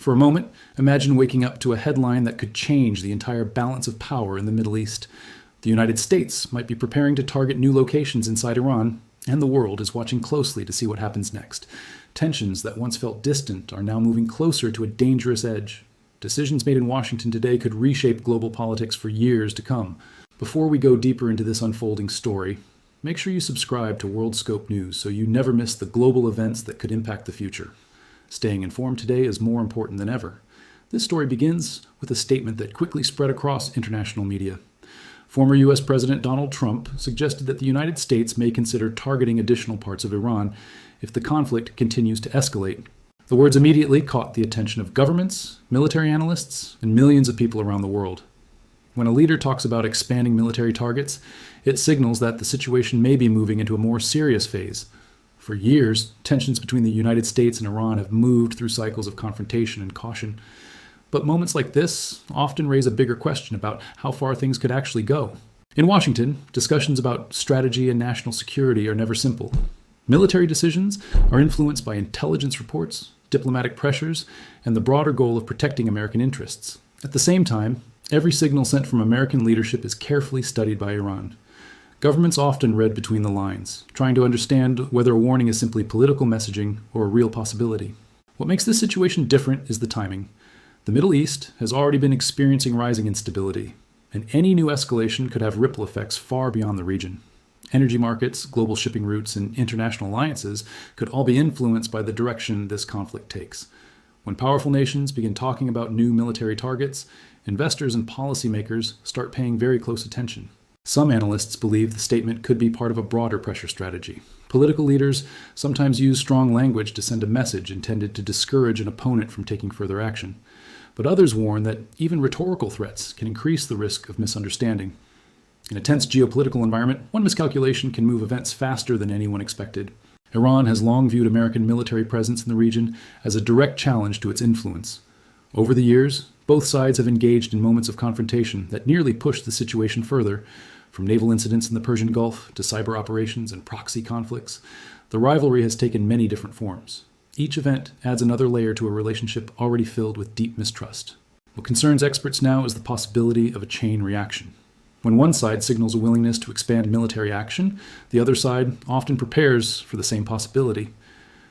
For a moment, imagine waking up to a headline that could change the entire balance of power in the Middle East. The United States might be preparing to target new locations inside Iran, and the world is watching closely to see what happens next. Tensions that once felt distant are now moving closer to a dangerous edge. Decisions made in Washington today could reshape global politics for years to come. Before we go deeper into this unfolding story, make sure you subscribe to WorldScope News so you never miss the global events that could impact the future. Staying informed today is more important than ever. This story begins with a statement that quickly spread across international media. Former U.S. President Donald Trump suggested that the United States may consider targeting additional parts of Iran if the conflict continues to escalate. The words immediately caught the attention of governments, military analysts, and millions of people around the world. When a leader talks about expanding military targets, it signals that the situation may be moving into a more serious phase. For years, tensions between the United States and Iran have moved through cycles of confrontation and caution. But moments like this often raise a bigger question about how far things could actually go. In Washington, discussions about strategy and national security are never simple. Military decisions are influenced by intelligence reports, diplomatic pressures, and the broader goal of protecting American interests. At the same time, every signal sent from American leadership is carefully studied by Iran. Governments often read between the lines, trying to understand whether a warning is simply political messaging or a real possibility. What makes this situation different is the timing. The Middle East has already been experiencing rising instability, and any new escalation could have ripple effects far beyond the region. Energy markets, global shipping routes, and international alliances could all be influenced by the direction this conflict takes. When powerful nations begin talking about new military targets, investors and policymakers start paying very close attention. Some analysts believe the statement could be part of a broader pressure strategy. Political leaders sometimes use strong language to send a message intended to discourage an opponent from taking further action. But others warn that even rhetorical threats can increase the risk of misunderstanding. In a tense geopolitical environment, one miscalculation can move events faster than anyone expected. Iran has long viewed American military presence in the region as a direct challenge to its influence. Over the years, both sides have engaged in moments of confrontation that nearly pushed the situation further. From naval incidents in the Persian Gulf to cyber operations and proxy conflicts, the rivalry has taken many different forms. Each event adds another layer to a relationship already filled with deep mistrust. What concerns experts now is the possibility of a chain reaction. When one side signals a willingness to expand military action, the other side often prepares for the same possibility.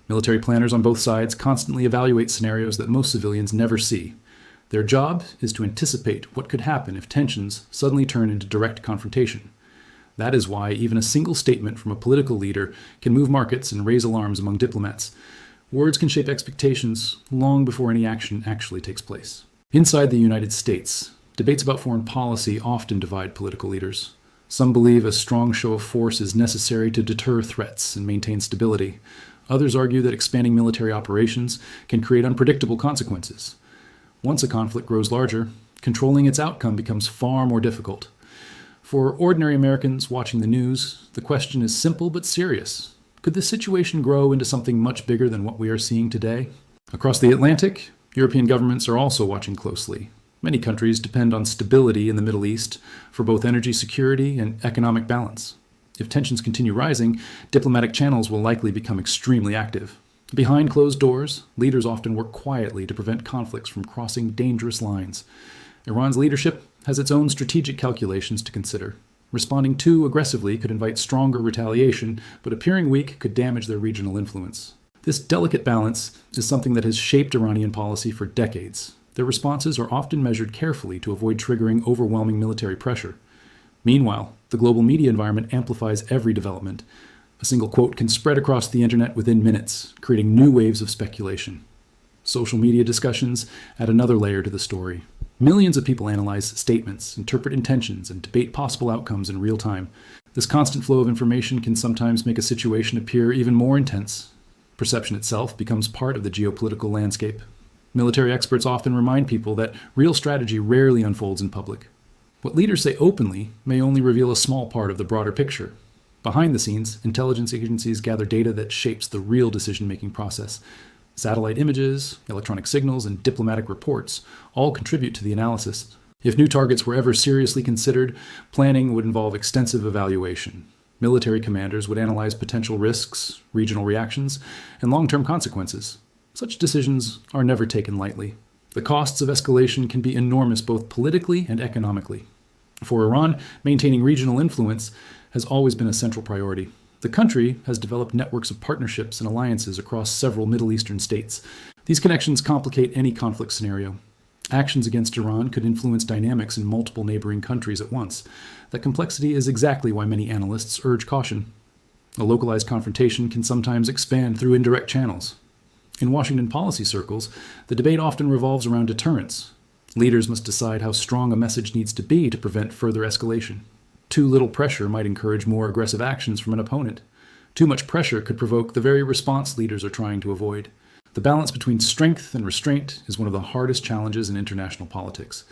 Military planners on both sides constantly evaluate scenarios that most civilians never see. Their job is to anticipate what could happen if tensions suddenly turn into direct confrontation. That is why even a single statement from a political leader can move markets and raise alarms among diplomats. Words can shape expectations long before any action actually takes place. Inside the United States, debates about foreign policy often divide political leaders. Some believe a strong show of force is necessary to deter threats and maintain stability. Others argue that expanding military operations can create unpredictable consequences. Once a conflict grows larger, controlling its outcome becomes far more difficult. For ordinary Americans watching the news, the question is simple but serious. Could this situation grow into something much bigger than what we are seeing today? Across the Atlantic, European governments are also watching closely. Many countries depend on stability in the Middle East for both energy security and economic balance. If tensions continue rising, diplomatic channels will likely become extremely active. Behind closed doors, leaders often work quietly to prevent conflicts from crossing dangerous lines. Iran's leadership has its own strategic calculations to consider. Responding too aggressively could invite stronger retaliation, but appearing weak could damage their regional influence. This delicate balance is something that has shaped Iranian policy for decades. Their responses are often measured carefully to avoid triggering overwhelming military pressure. Meanwhile, the global media environment amplifies every development. A single quote can spread across the internet within minutes, creating new waves of speculation. Social media discussions add another layer to the story. Millions of people analyze statements, interpret intentions, and debate possible outcomes in real time. This constant flow of information can sometimes make a situation appear even more intense. Perception itself becomes part of the geopolitical landscape. Military experts often remind people that real strategy rarely unfolds in public. What leaders say openly may only reveal a small part of the broader picture. Behind the scenes, intelligence agencies gather data that shapes the real decision-making process. Satellite images, electronic signals, and diplomatic reports all contribute to the analysis. If new targets were ever seriously considered, planning would involve extensive evaluation. Military commanders would analyze potential risks, regional reactions, and long-term consequences. Such decisions are never taken lightly. The costs of escalation can be enormous both politically and economically. For Iran, maintaining regional influence has always been a central priority. The country has developed networks of partnerships and alliances across several Middle Eastern states. These connections complicate any conflict scenario. Actions against Iran could influence dynamics in multiple neighboring countries at once. That complexity is exactly why many analysts urge caution. A localized confrontation can sometimes expand through indirect channels. In Washington policy circles, the debate often revolves around deterrence. Leaders must decide how strong a message needs to be to prevent further escalation. Too little pressure might encourage more aggressive actions from an opponent. Too much pressure could provoke the very response leaders are trying to avoid. The balance between strength and restraint is one of the hardest challenges in international politics.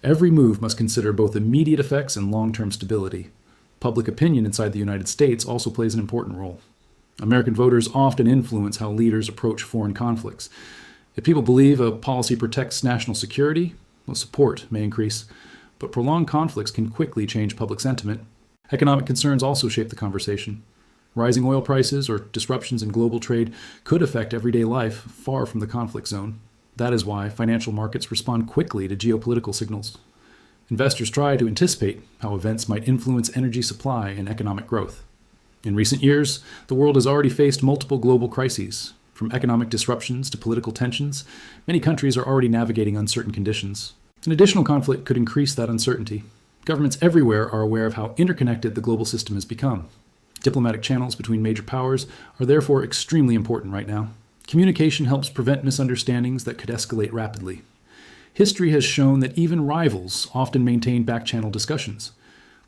Every move must consider both immediate effects and long-term stability. Public opinion inside the United States also plays an important role. American voters often influence how leaders approach foreign conflicts. If people believe a policy protects national security, well, support may increase, but prolonged conflicts can quickly change public sentiment. Economic concerns also shape the conversation. Rising oil prices or disruptions in global trade could affect everyday life far from the conflict zone. That is why financial markets respond quickly to geopolitical signals. Investors try to anticipate how events might influence energy supply and economic growth. In recent years, the world has already faced multiple global crises. From economic disruptions to political tensions, many countries are already navigating uncertain conditions. An additional conflict could increase that uncertainty. Governments everywhere are aware of how interconnected the global system has become. Diplomatic channels between major powers are therefore extremely important right now. Communication helps prevent misunderstandings that could escalate rapidly. History has shown that even rivals often maintain back-channel discussions.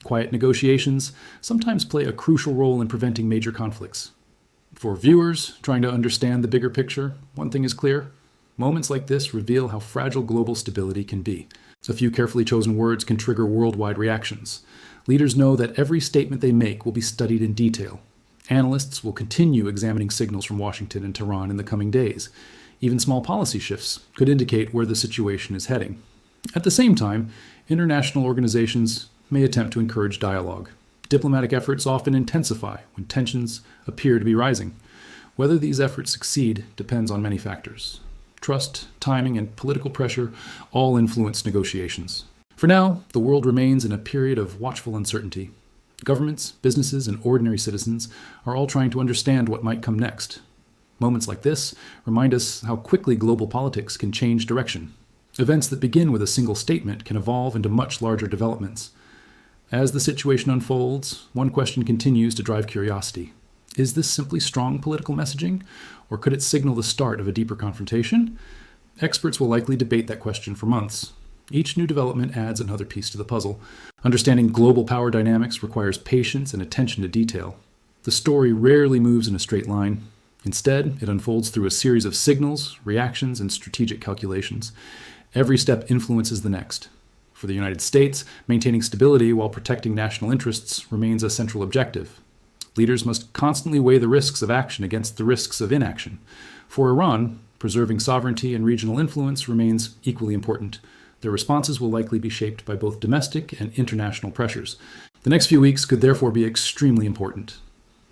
Quiet negotiations sometimes play a crucial role in preventing major conflicts. For viewers trying to understand the bigger picture, one thing is clear. Moments like this reveal how fragile global stability can be. A few carefully chosen words can trigger worldwide reactions. Leaders know that every statement they make will be studied in detail. Analysts will continue examining signals from Washington and Tehran in the coming days. Even small policy shifts could indicate where the situation is heading. At the same time, international organizations may attempt to encourage dialogue. Diplomatic efforts often intensify when tensions appear to be rising. Whether these efforts succeed depends on many factors. Trust, timing, and political pressure all influence negotiations. For now, the world remains in a period of watchful uncertainty. Governments, businesses, and ordinary citizens are all trying to understand what might come next. Moments like this remind us how quickly global politics can change direction. Events that begin with a single statement can evolve into much larger developments. As the situation unfolds, one question continues to drive curiosity. Is this simply strong political messaging, or could it signal the start of a deeper confrontation? Experts will likely debate that question for months. Each new development adds another piece to the puzzle. Understanding global power dynamics requires patience and attention to detail. The story rarely moves in a straight line. Instead, it unfolds through a series of signals, reactions, and strategic calculations. Every step influences the next. For the United States, maintaining stability while protecting national interests remains a central objective. Leaders must constantly weigh the risks of action against the risks of inaction. For Iran, preserving sovereignty and regional influence remains equally important. Their responses will likely be shaped by both domestic and international pressures. The next few weeks could therefore be extremely important.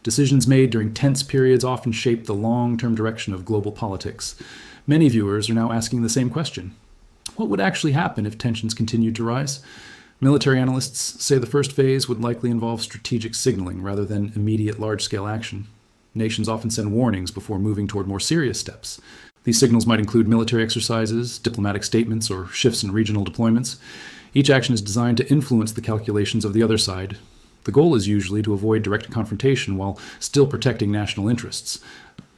Decisions made during tense periods often shape the long-term direction of global politics. Many viewers are now asking the same question. What would actually happen if tensions continued to rise? Military analysts say the first phase would likely involve strategic signaling rather than immediate large-scale action. Nations often send warnings before moving toward more serious steps. These signals might include military exercises, diplomatic statements, or shifts in regional deployments. Each action is designed to influence the calculations of the other side. The goal is usually to avoid direct confrontation while still protecting national interests.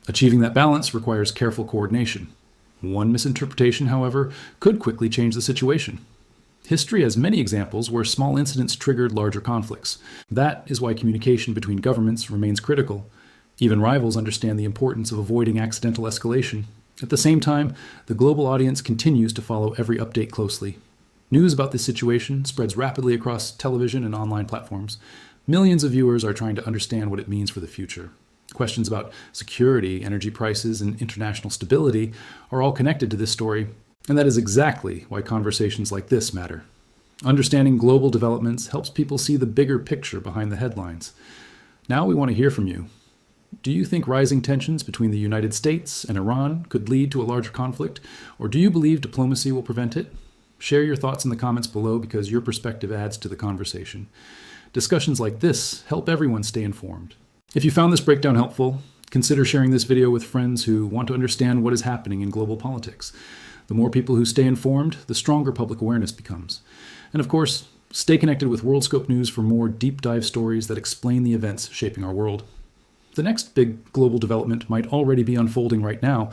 Achieving that balance requires careful coordination. One misinterpretation, however, could quickly change the situation. History has many examples where small incidents triggered larger conflicts. That is why communication between governments remains critical. Even rivals understand the importance of avoiding accidental escalation. At the same time, the global audience continues to follow every update closely. News about this situation spreads rapidly across television and online platforms. Millions of viewers are trying to understand what it means for the future. Questions about security, energy prices, and international stability are all connected to this story, and that is exactly why conversations like this matter. Understanding global developments helps people see the bigger picture behind the headlines. Now we want to hear from you. Do you think rising tensions between the United States and Iran could lead to a larger conflict, or do you believe diplomacy will prevent it? Share your thoughts in the comments below because your perspective adds to the conversation. Discussions like this help everyone stay informed. If you found this breakdown helpful, consider sharing this video with friends who want to understand what is happening in global politics. The more people who stay informed, the stronger public awareness becomes. And of course, stay connected with WorldScope News for more deep dive stories that explain the events shaping our world. The next big global development might already be unfolding right now,